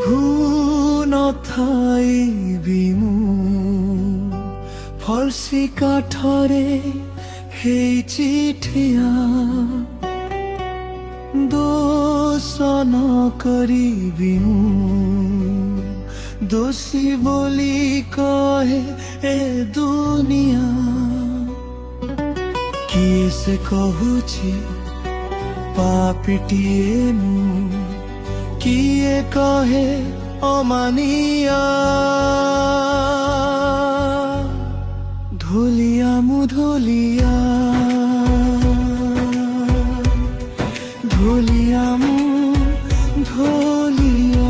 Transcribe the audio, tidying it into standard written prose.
ভুনথাই বিমু ফলসি কাঠরে হেই চিঠিয়া দোষ নকরিবি দোষী বলি কহে এ দুনিয়া কিଏ ସେ କହୁଛି ପାପିଟିଏ ମୁଁ କିଏ କହେ ଅମାନିଆ ଧୋଲିଆ ମୁଁ ଧୋଲିଆ ଧୋଲିଆ ମୁଁ ଧୋଲିଆ